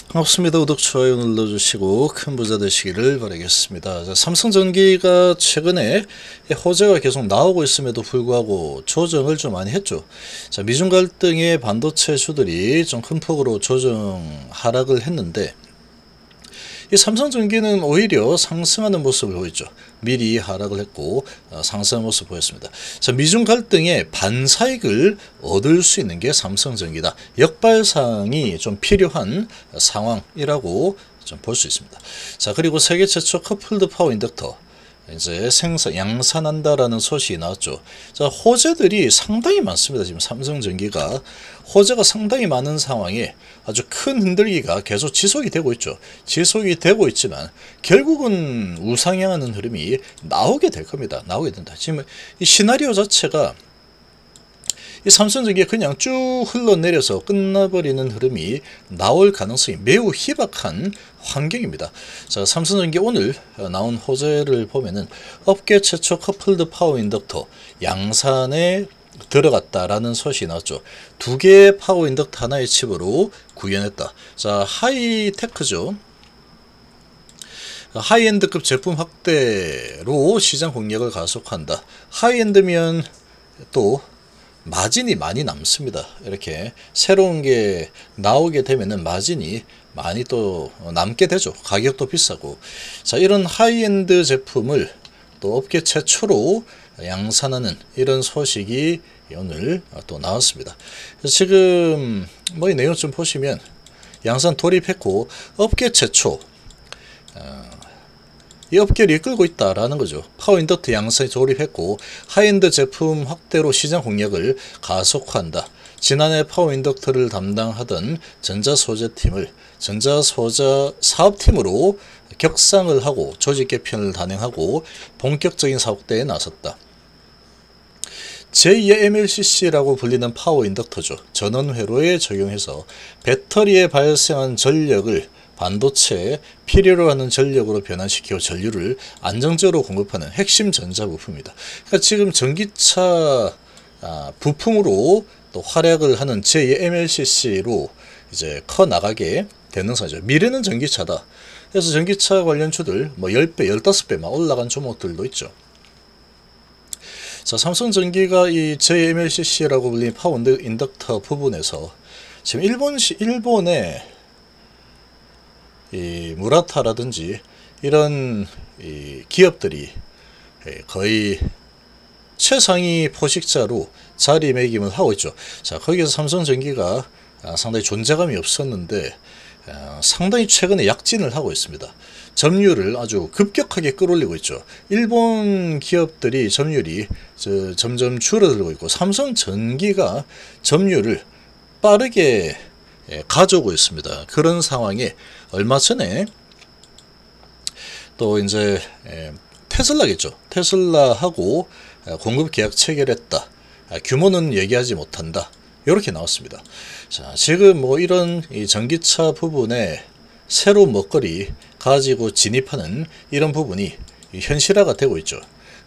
반갑습니다. 구독, 좋아요 눌러주시고 큰 부자 되시기를 바라겠습니다. 자, 삼성전기가 최근에 호재가 계속 나오고 있음에도 불구하고 조정을 좀 많이 했죠. 자, 미중 갈등의 반도체주들이 좀 큰 폭으로 조정 하락을 했는데, 이 삼성전기는 오히려 상승하는 모습을 보였죠. 미리 하락을 했고 상승하는 모습을 보였습니다. 자, 미중 갈등의 반사익을 얻을 수 있는 게 삼성전기다. 역발상이 좀 필요한 상황이라고 좀 볼 수 있습니다. 자, 그리고 세계 최초 커플드 파워 인덕터 이제 양산한다라는 소식이 나왔죠. 자, 호재들이 상당히 많습니다. 지금 삼성전기가 호재가 상당히 많은 상황에 아주 큰 흔들기가 계속 지속이 되고 있죠. 지속이 되고 있지만 결국은 우상향하는 흐름이 나오게 될 겁니다. 나오게 된다. 지금 이 시나리오 자체가 이 삼성전기가 그냥 쭉 흘러내려서 끝나버리는 흐름이 나올 가능성이 매우 희박한 환경입니다. 자, 삼성전기 오늘 나온 호재를 보면은 업계 최초 커플드 파워 인덕터 양산에 들어갔다라는 소식이 나왔죠. 두 개의 파워 인덕터 하나의 칩으로 구현했다. 자, 하이테크죠. 하이엔드급 제품 확대로 시장 공략을 가속한다. 하이엔드면 또 마진이 많이 남습니다. 이렇게 새로운 게 나오게 되면은 마진이 많이 또 남게 되죠. 가격도 비싸고. 자, 이런 하이엔드 제품을 또 업계 최초로 양산하는 이런 소식이 오늘 또 나왔습니다. 지금 뭐 이 내용 좀 보시면 양산 돌입했고 업계 최초 이 업계를 이끌고 있다라는 거죠. 파워 인덕터 양산에 조립했고 하이엔드 제품 확대로 시장 공략을 가속화한다. 지난해 파워 인덕터를 담당하던 전자소재팀을 전자소자 사업팀으로 격상을 하고 조직 개편을 단행하고 본격적인 사업대에 나섰다. 제2의 MLCC라고 불리는 파워 인덕터죠. 전원회로에 적용해서 배터리에 발생한 전력을 반도체에 필요로 하는 전력으로 변환시키고 전류를 안정적으로 공급하는 핵심 전자 부품입니다. 그러니까 지금 전기차 부품으로 또 활약을 하는 제2의 MLCC로 이제 커 나가게 되는 사죠. 미래는 전기차다. 그래서 전기차 관련주들 뭐 10배, 15배 막 올라간 종목들도 있죠. 자, 삼성전기가 이 JMLCC라고 불리는 파워 인덕터 부분에서 지금 일본의 이 무라타라든지 이런 이 기업들이 거의 최상위 포식자로 자리매김을 하고 있죠. 자, 거기에서 삼성전기가 상당히 존재감이 없었는데 상당히 최근에 약진을 하고 있습니다. 점유율을 아주 급격하게 끌어올리고 있죠. 일본 기업들이 점유율이 점점 줄어들고 있고 삼성전기가 점유율을 빠르게 가져오고 있습니다. 그런 상황에 얼마 전에 또 이제 테슬라겠죠. 테슬라하고 공급 계약 체결했다. 규모는 얘기하지 못한다. 이렇게 나왔습니다. 자, 지금 뭐 이런 이 전기차 부분에 새로운 먹거리 가지고 진입하는 이런 부분이 현실화가 되고 있죠.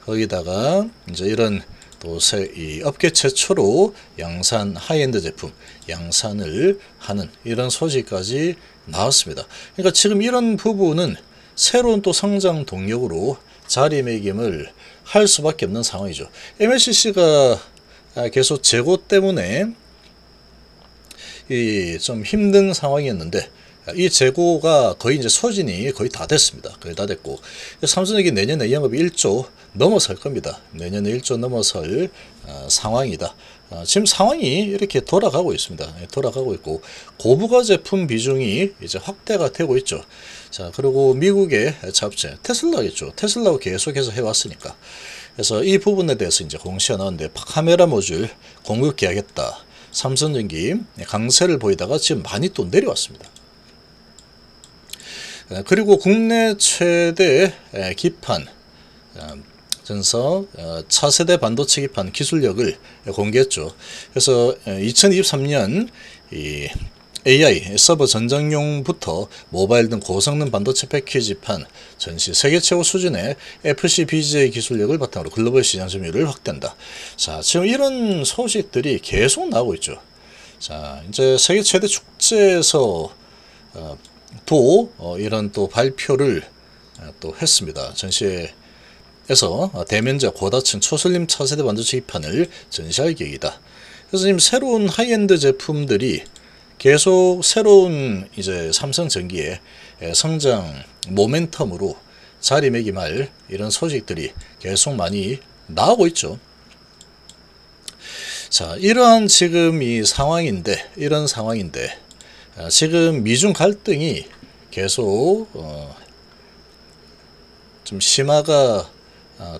거기다가 이제 이런 또 이 업계 최초로 양산 하이엔드 제품 양산을 하는 이런 소식까지 나왔습니다. 그러니까 지금 이런 부분은 새로운 또 성장 동력으로 자리매김을 할 수밖에 없는 상황이죠. MLCC가 계속 재고 때문에 좀 힘든 상황이었는데 이 재고가 거의 이제 소진이 거의 다 됐습니다. 거의 다 됐고 삼성전기 내년에 영업이 1조 넘어설 겁니다. 내년에 1조 넘어설 상황이다. 지금 상황이 이렇게 돌아가고 있습니다. 돌아가고 있고 고부가 제품 비중이 이제 확대가 되고 있죠. 자, 그리고 미국의 차업체 테슬라겠죠. 테슬라가 계속해서 해왔으니까. 그래서 이 부분에 대해서 이제 공시가 나왔는데 카메라 모듈 공급 계약했다. 삼성전기 강세를 보이다가 지금 많이 또 내려왔습니다. 그리고 국내 최대 기판 전서 차세대 반도체 기판 기술력을 공개했죠. 그래서 2023년 이 AI 서버 전장용부터 모바일 등 고성능 반도체 패키지판 전시 세계 최고 수준의 FCBGA 기술력을 바탕으로 글로벌 시장 점유율을 확대한다. 자, 지금 이런 소식들이 계속 나오고 있죠. 자, 이제 세계 최대 축제에서 이런 또 발표를 또 했습니다. 전시회에서 대면적 고다층 초슬림 차세대 반도체 기판을 전시할 계획이다. 그래서 지금 새로운 하이엔드 제품들이 계속 새로운 이제 삼성전기의 성장 모멘텀으로 자리매김할 이런 소식들이 계속 많이 나오고 있죠. 자, 이러한 지금 이런 상황인데 지금 미중 갈등이 계속 좀 심화가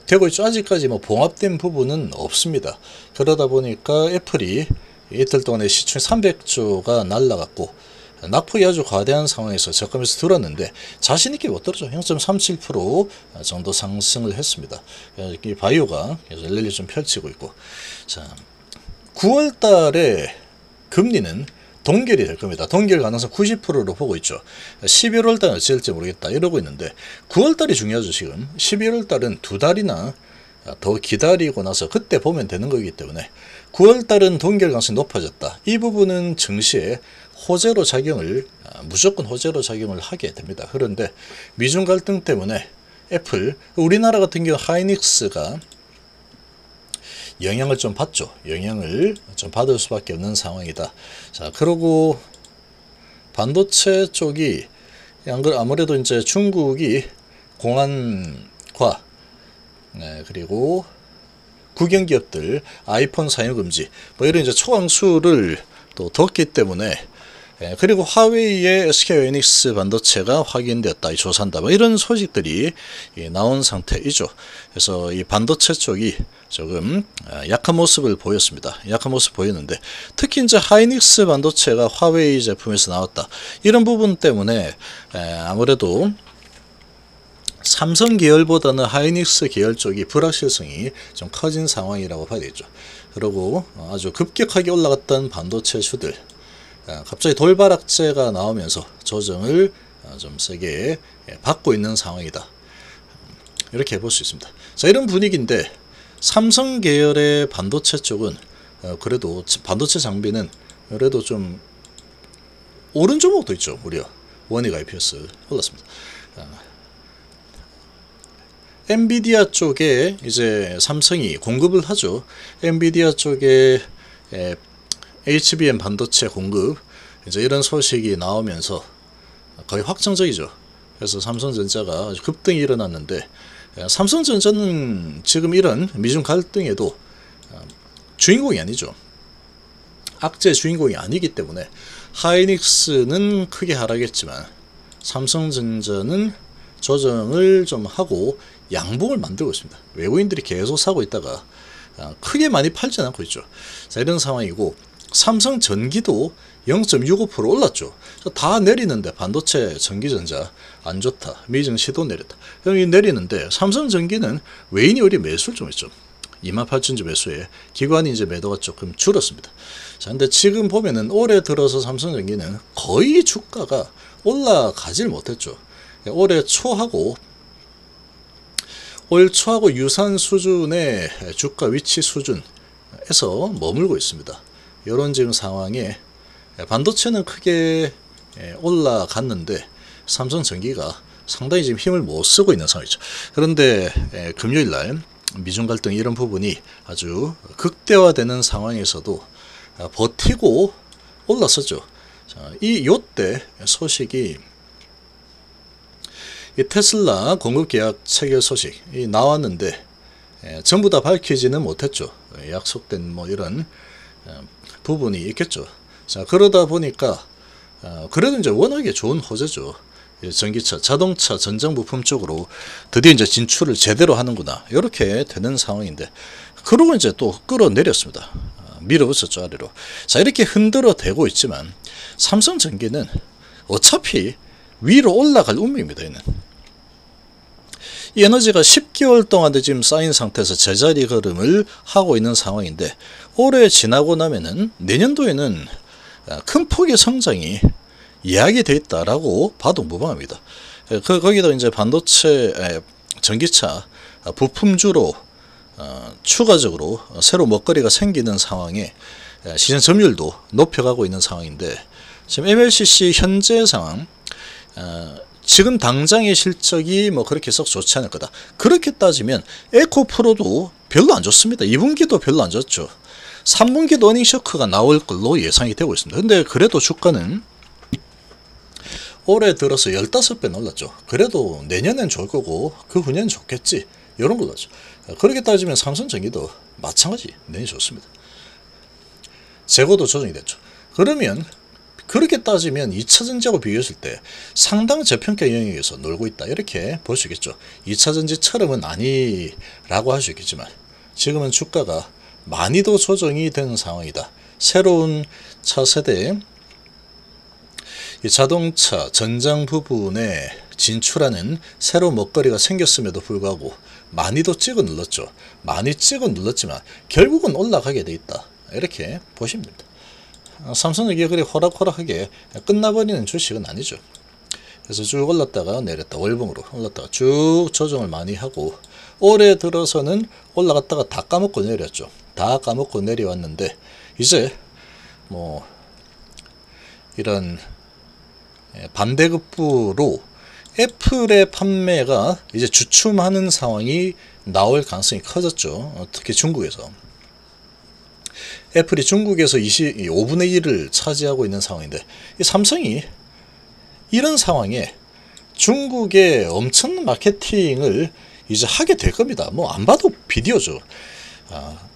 되고 있죠. 아직까지 뭐 봉합된 부분은 없습니다. 그러다 보니까 애플이 이틀 동안에 시총 300조가 날라갔고 낙폭이 아주 과대한 상황에서 저가면서 들었는데 자신있게 못 들었죠. 0.37% 정도 상승을 했습니다. 이 바이오가 계속 랠리 좀 펼치고 있고, 자, 9월 달에 금리는 동결이 될 겁니다. 동결 가능성 90%로 보고 있죠. 11월 달은 어찌될지 모르겠다 이러고 있는데 9월 달이 중요하죠. 지금 11월 달은 2달이나 더 기다리고 나서 그때 보면 되는 거기 때문에 9월 달은 동결 가능성이 높아졌다. 이 부분은 증시에 호재로 작용을 무조건 호재로 작용을 하게 됩니다. 그런데 미중 갈등 때문에 애플, 우리나라 같은 경우 하이닉스가 영향을 좀 받죠. 영향을 좀 받을 수밖에 없는 상황이다. 자, 그리고 반도체 쪽이 아무래도 이제 중국이 공안과 그리고 국영기업들 아이폰 사용 금지 뭐 이런 이제 초강수를 또 뒀기 때문에, 그리고 화웨이의 SK하이닉스 반도체가 확인되었다, 이 조사한다, 뭐 이런 소식들이 나온 상태이죠. 그래서 이 반도체 쪽이 조금 약한 모습을 보였습니다. 약한 모습 보였는데 특히 이제 하이닉스 반도체가 화웨이 제품에서 나왔다, 이런 부분 때문에 아무래도 삼성 계열보다는 하이닉스 계열 쪽이 불확실성이 좀 커진 상황이라고 봐야 되죠. 그리고 아주 급격하게 올라갔던 반도체 주들 갑자기 돌발악재가 나오면서 조정을 좀 세게 받고 있는 상황이다, 이렇게 볼 수 있습니다. 자, 이런 분위기인데 삼성 계열의 반도체 쪽은 그래도 반도체 장비는 그래도 좀 오른 종목도 있죠. 무려 원익 IPS 올랐습니다. 엔비디아 쪽에 이제 삼성이 공급을 하죠. 엔비디아 쪽에 HBM 반도체 공급 이제 이런 소식이 나오면서 거의 확정적이죠. 그래서 삼성전자가 아주 급등이 일어났는데, 삼성전자는 지금 이런 미중 갈등에도 주인공이 아니죠. 악재 주인공이 아니기 때문에 하이닉스는 크게 하락했지만 삼성전자는 조정을 좀 하고 양봉을 만들고 있습니다. 외국인들이 계속 사고 있다가 크게 많이 팔지는 않고 있죠. 자, 이런 상황이고 삼성전기도 0.65% 올랐죠. 다 내리는데 반도체 전기전자 안 좋다, 미증시도 내렸다, 여기 내리는데 삼성전기는 외인이 우리 매수를 좀 했죠. 28,000주 매수에 기관이 이제 매도가 조금 줄었습니다. 자, 근데 지금 보면은 올해 들어서 삼성전기는 거의 주가가 올라가질 못했죠. 올해 초하고 올 초하고 유사한 수준의 주가 위치 수준에서 머물고 있습니다. 이런 지금 상황에 반도체는 크게 올라갔는데 삼성전기가 상당히 지금 힘을 못 쓰고 있는 상황이죠. 그런데 금요일날 미중 갈등 이런 부분이 아주 극대화되는 상황에서도 버티고 올랐었죠. 자, 요때 소식이 이 테슬라 공급 계약 체결 소식이 나왔는데 전부 다 밝히지는 못했죠. 약속된 뭐 이런 부분이 있겠죠. 자, 그러다 보니까 그래도 이제 워낙에 좋은 호재죠. 전기차, 자동차, 전장 부품 쪽으로 드디어 이제 진출을 제대로 하는구나, 이렇게 되는 상황인데, 그러고 이제 또 끌어내렸습니다. 밀어붙였죠, 아래로. 자, 이렇게 흔들어 대고 있지만 삼성전기는 어차피 위로 올라갈 운명입니다. 얘는 이 에너지가 10개월 동안 지금 쌓인 상태에서 제자리 걸음을 하고 있는 상황인데, 올해 지나고 나면은 내년도에는 큰 폭의 성장이 이야기되어 있다라고 봐도 무방합니다. 거기다 이제 반도체, 전기차 부품주로 추가적으로 새로 먹거리가 생기는 상황에 시장 점유율도 높여가고 있는 상황인데, 지금 MLCC 현재 상황, 지금 당장의 실적이 뭐 그렇게 썩 좋지 않을 거다. 그렇게 따지면 에코프로도 별로 안 좋습니다. 2분기도 별로 안 좋죠. 3분기도 어닝 쇼크가 나올 걸로 예상이 되고 있습니다. 근데 그래도 주가는 올해 들어서 15배 올랐죠. 그래도 내년엔 좋을 거고 그 후년엔 좋겠지. 이런 걸로죠. 그렇게 따지면 삼성전기도 마찬가지 내년이 좋습니다. 재고도 조정이 됐죠. 그러면 그렇게 따지면 2차전지하고 비교했을 때 상당 저평가 영역에서 놀고 있다. 이렇게 볼 수 있겠죠. 2차전지처럼은 아니라고 할 수 있겠지만 지금은 주가가 많이 더 조정이 되는 상황이다. 새로운 차세대 자동차 전장 부분에 진출하는 새로운 먹거리가 생겼음에도 불구하고 많이 더 찍어 눌렀죠. 많이 찍어 눌렀지만 결국은 올라가게 돼 있다. 이렇게 보시면 됩니다. 삼성전기가 그리 호락호락하게 끝나버리는 주식은 아니죠. 그래서 쭉 올랐다가 내렸다. 월봉으로 올랐다가 쭉 조정을 많이 하고 올해 들어서는 올라갔다가 다 까먹고 내렸죠. 다 까먹고 내려왔는데 이제 뭐 이런 반대급부로 애플의 판매가 이제 주춤하는 상황이 나올 가능성이 커졌죠. 특히 중국에서. 애플이 중국에서 5분의 1을 차지하고 있는 상황인데 이 삼성이 이런 상황에 중국의 엄청난 마케팅을 이제 하게 될 겁니다. 뭐 안 봐도 비디오죠.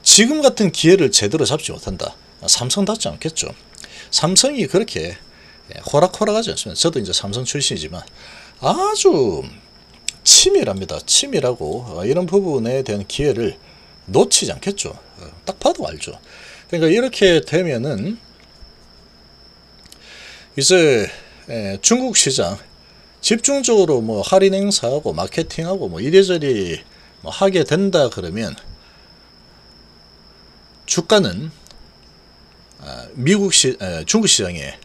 지금 같은 기회를 제대로 잡지 못한다. 삼성답지 않겠죠. 삼성이 그렇게 호락호락하지 않습니다. 저도 이제 삼성 출신이지만 아주 치밀합니다. 치밀하고 이런 부분에 대한 기회를 놓치지 않겠죠. 딱 봐도 알죠. 그러니까 이렇게 되면은 이제 중국 시장 집중적으로 뭐 할인 행사하고 마케팅하고 뭐 이래저래 뭐 하게 된다 그러면 주가는 중국 시장의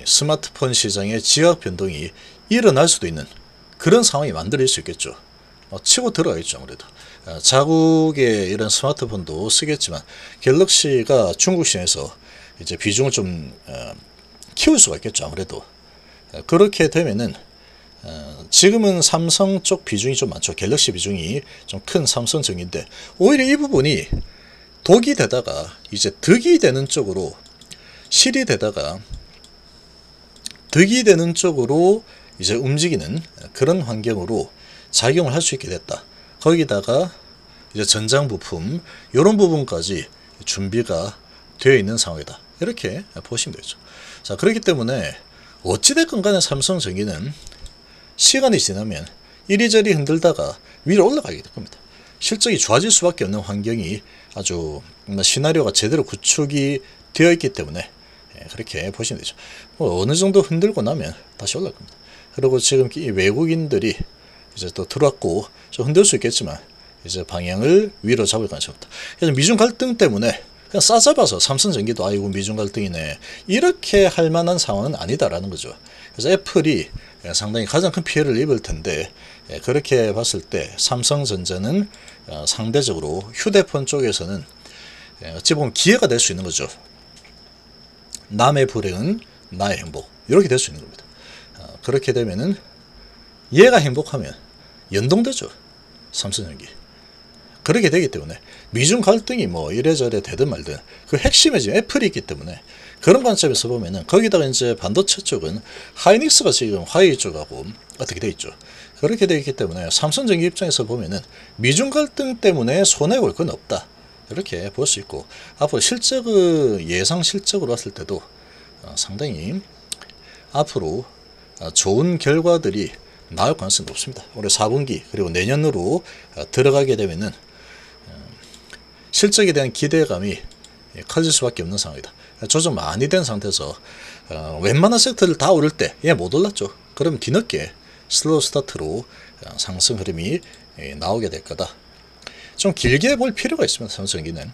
스마트폰 시장의 지각 변동이 일어날 수도 있는 그런 상황이 만들어질 수 있겠죠. 치고 들어가겠죠. 아무래도 자국의 이런 스마트폰도 쓰겠지만 갤럭시가 중국 시장에서 이제 비중을 좀 키울 수가 있겠죠. 아무래도 그렇게 되면은 지금은 삼성 쪽 비중이 좀 많죠. 갤럭시 비중이 좀 큰 삼성전기인데 오히려 이 부분이 독이 되다가 이제 득이 되는 쪽으로 실이 되다가 득이 되는 쪽으로 이제 움직이는 그런 환경으로 작용을 할 수 있게 됐다. 거기다가 이제 전장 부품 이런 부분까지 준비가 되어 있는 상황이다. 이렇게 보시면 되죠. 자, 그렇기 때문에 어찌됐건 간에 삼성전기는 시간이 지나면 이리저리 흔들다가 위로 올라가게 될 겁니다. 실적이 좋아질 수밖에 없는 환경이 아주 시나리오가 제대로 구축이 되어 있기 때문에 그렇게 보시면 되죠. 뭐 어느 정도 흔들고 나면 다시 올라갈 겁니다. 그리고 지금 이 외국인들이 이제 또 들어왔고 좀 흔들 수 있겠지만 이제 방향을 위로 잡을 가능성이 없다. 그래서 미중 갈등 때문에 그냥 싸잡아서 삼성전기도 아이고 미중 갈등이네 이렇게 할 만한 상황은 아니다라는 거죠. 그래서 애플이 상당히 가장 큰 피해를 입을 텐데 그렇게 봤을 때 삼성전자는 상대적으로 휴대폰 쪽에서는 어찌 보면 기회가 될 수 있는 거죠. 남의 불행은 나의 행복 이렇게 될 수 있는 겁니다. 그렇게 되면은 얘가 행복하면 연동되죠. 삼성전기. 그렇게 되기 때문에 미중 갈등이 뭐 이래저래 되든 말든 그 핵심에 지금 애플이 있기 때문에 그런 관점에서 보면은 거기다가 이제 반도체 쪽은 하이닉스가 지금 화웨이 쪽하고 어떻게 돼 있죠. 그렇게 되어 있기 때문에 삼성전기 입장에서 보면은 미중 갈등 때문에 손해 볼 건 없다. 이렇게 볼 수 있고 앞으로 실적을 예상 실적으로 봤을 때도 상당히 앞으로 좋은 결과들이 나올 가능성이 높습니다. 올해 4분기 그리고 내년으로 들어가게 되면은 실적에 대한 기대감이 커질 수밖에 없는 상황이다. 조정 많이 된 상태에서 웬만한 섹터를 다 오를 때 얘 못 올랐죠. 그럼 뒤늦게 슬로우 스타트로 상승 흐름이 나오게 될 거다. 좀 길게 볼 필요가 있습니다. 삼성전기는.